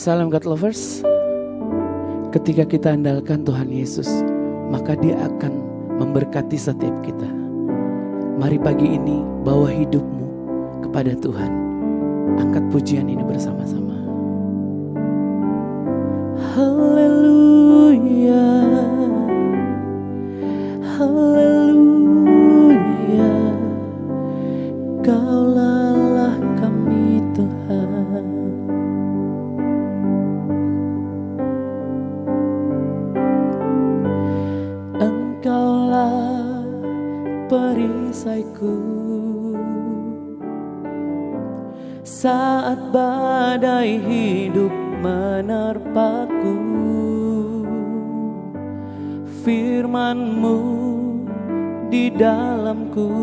Salam God Lovers. Ketika kita andalkan Tuhan Yesus, maka Dia akan memberkati setiap kita. Mari pagi ini bawa hidupmu kepada Tuhan. Angkat pujian ini bersama-sama. Haleluya, haleluya, Kaulah Allah kami Tuhan. Engkaulah perisaiku saat badai hidup menerpaku. Firman-Mu di dalamku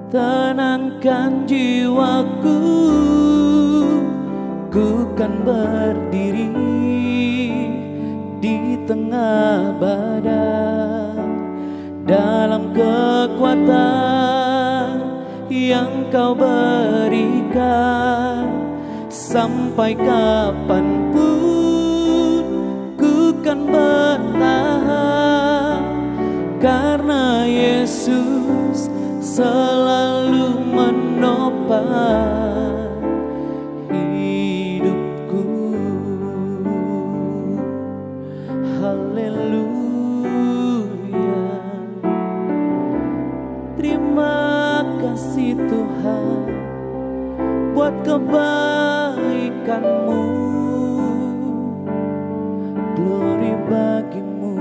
tenangkan jiwaku. Ku kan berdiri di tengah badai dalam kekuatan yang Kau berikan. Sampai kapanpun ku kan bertahan, karena Yesus selalu menopang hidupku. Haleluya. Terima kasih Tuhan buat kebaikan-Mu. Glory bagi-Mu.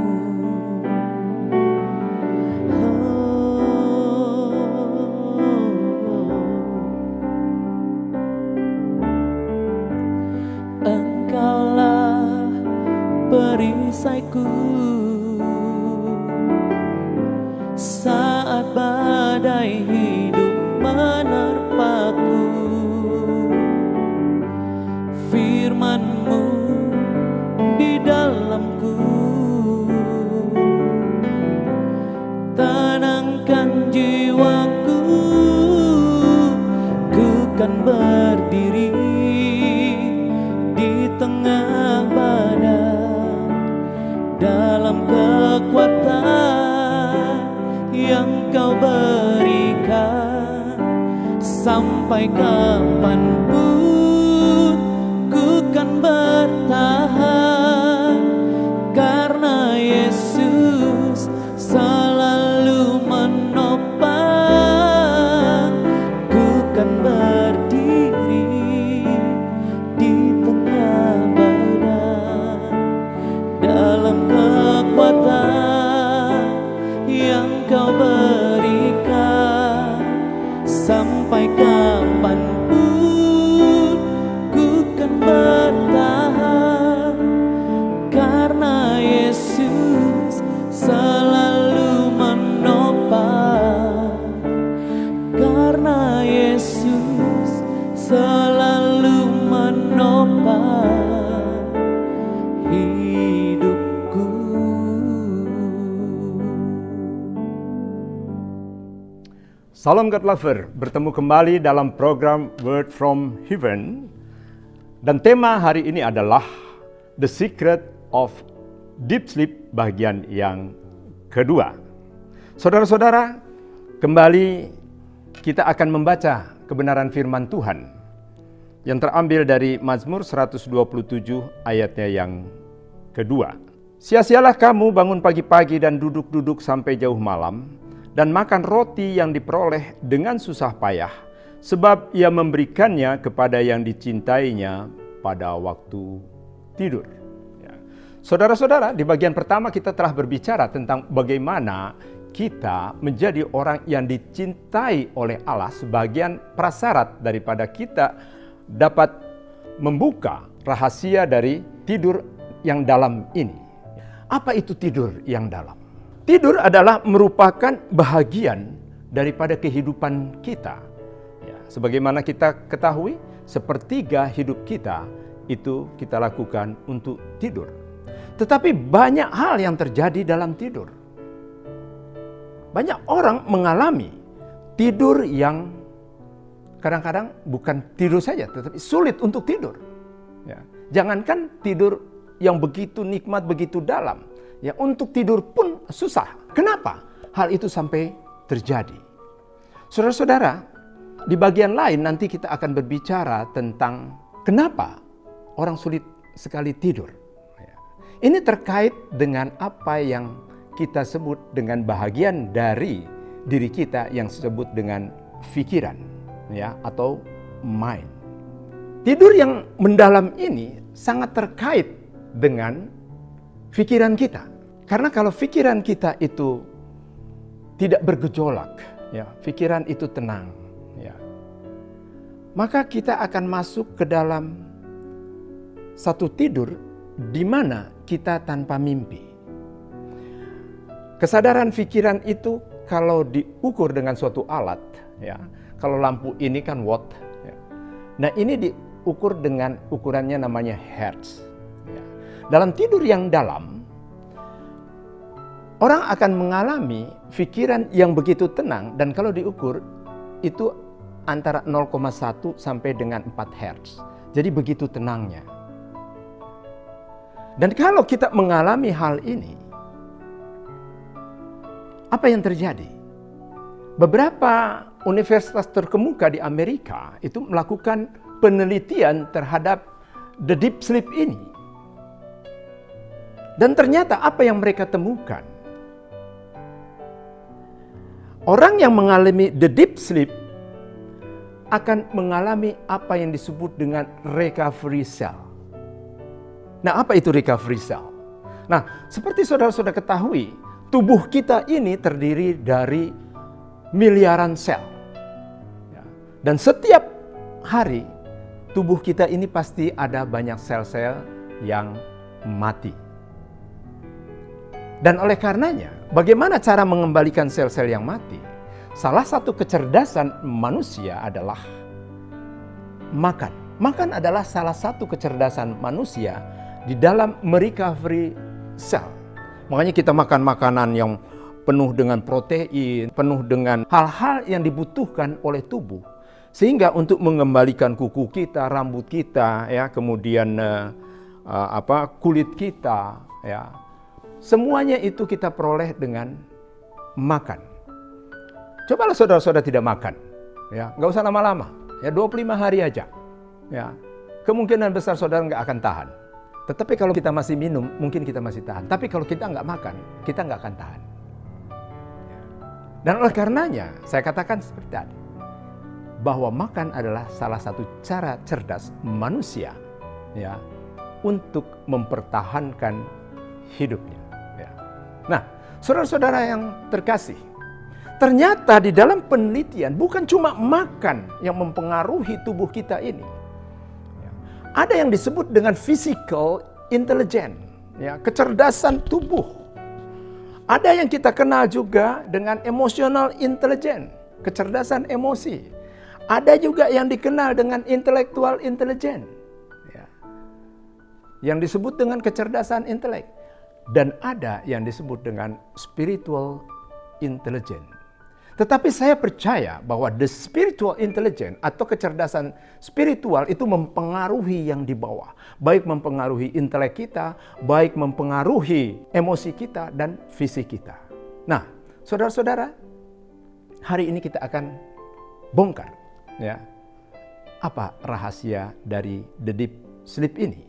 Engkaulah perisaiku saat badai hidup menerpaku. Firman-Mu di dalamku tenangkan jiwaku. Ku kan berdiri di tengah badai dalam kekuatan yang Kau berikan. Sampai kapanpun ku kan bertahan, karena Yesus selalu menopang. Ku kan berdiri di tengah badai dalam kekuatan yang Kau berikan. Sampai kapanpun ku kan bertahan, karena Yesus selalu menopang. Karena Yesus selalu menopang hidupku. Salam God Lover, bertemu kembali dalam program Word from Heaven. Dan tema hari ini adalah The Secret of Deep Sleep bagian yang kedua. Saudara-saudara, kembali kita akan membaca kebenaran firman Tuhan yang terambil dari Mazmur 127 ayatnya yang kedua. Sia-sialah kamu bangun pagi-pagi dan duduk-duduk sampai jauh malam, dan makan roti yang diperoleh dengan susah payah, sebab Ia memberikannya kepada yang dicintainya pada waktu tidur. Ya. Saudara-saudara, di bagian pertama kita telah berbicara tentang bagaimana kita menjadi orang yang dicintai oleh Allah. Sebagian prasyarat daripada kita dapat membuka rahasia dari tidur yang dalam ini. Apa itu tidur yang dalam? Tidur adalah merupakan bahagian daripada kehidupan kita. Ya, sebagaimana kita ketahui, sepertiga hidup kita itu kita lakukan untuk tidur. Tetapi banyak hal yang terjadi dalam tidur. Banyak orang mengalami tidur yang kadang-kadang bukan tidur saja, tetapi sulit untuk tidur. Ya. Jangankan tidur yang begitu nikmat, begitu dalam. Ya, untuk tidur pun susah. Kenapa hal itu sampai terjadi? Saudara-saudara, di bagian lain nanti kita akan berbicara tentang kenapa orang sulit sekali tidur. Ya. Ini terkait dengan apa yang kita sebut dengan bahagian dari diri kita yang disebut dengan pikiran, ya, atau mind. Tidur yang mendalam ini sangat terkait dengan pikiran kita. Karena kalau pikiran kita itu tidak bergejolak, ya, pikiran itu tenang, ya, maka kita akan masuk ke dalam satu tidur di mana kita tanpa mimpi. Kesadaran pikiran itu kalau diukur dengan suatu alat, ya, kalau lampu ini kan watt, ya. Nah ini diukur dengan ukurannya namanya hertz. Ya. Dalam tidur yang dalam, orang akan mengalami pikiran yang begitu tenang dan kalau diukur itu antara 0,1 sampai dengan 4 hertz. Jadi begitu tenangnya. Dan kalau kita mengalami hal ini, apa yang terjadi? Beberapa universitas terkemuka di Amerika itu melakukan penelitian terhadap the deep sleep ini. Dan ternyata apa yang mereka temukan? Orang yang mengalami the deep sleep akan mengalami apa yang disebut dengan recovery cell. Nah, apa itu recovery cell? Nah, seperti saudara-saudara ketahui, tubuh kita ini terdiri dari miliaran sel. Dan setiap hari tubuh kita ini pasti ada banyak sel-sel yang mati. Dan oleh karenanya, bagaimana cara mengembalikan sel-sel yang mati? Salah satu kecerdasan manusia adalah makan. Makan adalah salah satu kecerdasan manusia di dalam merecovery sel. Makanya kita makan makanan yang penuh dengan protein, penuh dengan hal-hal yang dibutuhkan oleh tubuh. Sehingga untuk mengembalikan kuku kita, rambut kita, ya, kemudian kulit kita, ya, semuanya itu kita peroleh dengan makan. Cobalah saudara-saudara tidak makan, ya, nggak usah lama-lama, ya 25 hari aja, ya, kemungkinan besar saudara nggak akan tahan. Tetapi kalau kita masih minum, mungkin kita masih tahan. Tapi kalau kita nggak makan, kita nggak akan tahan. Dan oleh karenanya, saya katakan seperti tadi, bahwa makan adalah salah satu cara cerdas manusia, ya, untuk mempertahankan hidupnya. Ya. Nah, saudara-saudara yang terkasih, ternyata di dalam penelitian bukan cuma makan yang mempengaruhi tubuh kita ini. Ada yang disebut dengan physical intelligence, ya, kecerdasan tubuh. Ada yang kita kenal juga dengan emotional intelligence, kecerdasan emosi. Ada juga yang dikenal dengan intellectual intelligence, ya, yang disebut dengan kecerdasan intelek. Dan ada yang disebut dengan spiritual intelligence. Tetapi saya percaya bahwa the spiritual intelligence atau kecerdasan spiritual itu mempengaruhi yang di bawah. Baik mempengaruhi intelek kita, baik mempengaruhi emosi kita dan fisik kita. Nah, saudara-saudara, hari ini kita akan bongkar, ya, apa rahasia dari the deep sleep ini.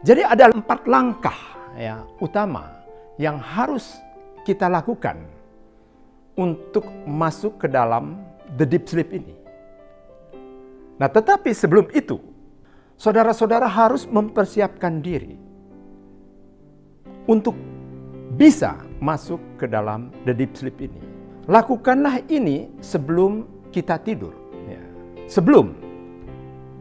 Jadi ada 4 langkah, ya, utama yang harus kita lakukan untuk masuk ke dalam the deep sleep ini. Nah, tetapi sebelum itu, saudara-saudara harus mempersiapkan diri untuk bisa masuk ke dalam the deep sleep ini. Lakukanlah ini sebelum kita tidur. Ya. Sebelum.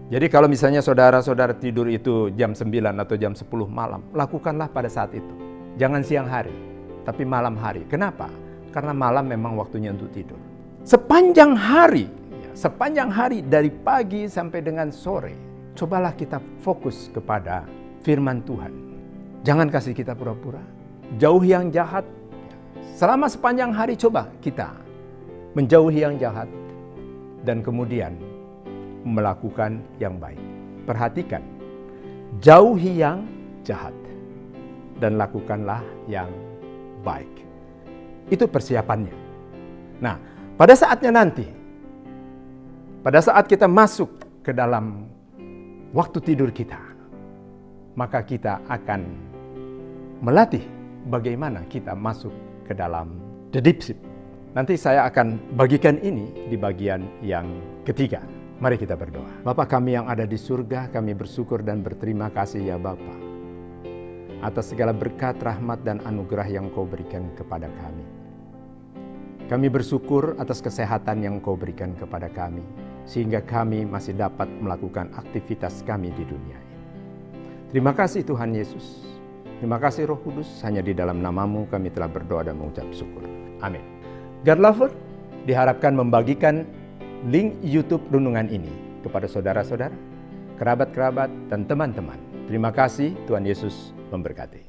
Jadi kalau misalnya saudara-saudara tidur itu jam 9 atau jam 10 malam, lakukanlah pada saat itu. Jangan siang hari, tapi malam hari. Kenapa? Karena malam memang waktunya untuk tidur. Sepanjang hari dari pagi sampai dengan sore, cobalah kita fokus kepada firman Tuhan. Jangan kasih kita pura-pura. Jauhi yang jahat. Selama sepanjang hari coba kita menjauhi yang jahat. dan kemudian melakukan yang baik. Perhatikan, jauhi yang jahat dan lakukanlah yang baik. Itu persiapannya. Nah, pada saatnya nanti, pada saat kita masuk ke dalam waktu tidur kita, maka kita akan melatih bagaimana kita masuk ke dalam the deep sleep. Nanti saya akan bagikan ini di bagian yang ketiga. Mari kita berdoa. Bapa kami yang ada di surga, kami bersyukur dan berterima kasih ya Bapa, atas segala berkat, rahmat, dan anugerah yang Kau berikan kepada kami. Kami bersyukur atas kesehatan yang Kau berikan kepada kami, sehingga kami masih dapat melakukan aktivitas kami di dunia ini. Terima kasih Tuhan Yesus. Terima kasih Roh Kudus, hanya di dalam nama-Mu kami telah berdoa dan mengucap syukur. Amin. God Lover diharapkan membagikan link YouTube renungan ini kepada saudara-saudara, kerabat-kerabat, dan teman-teman. Terima kasih, Tuhan Yesus memberkati.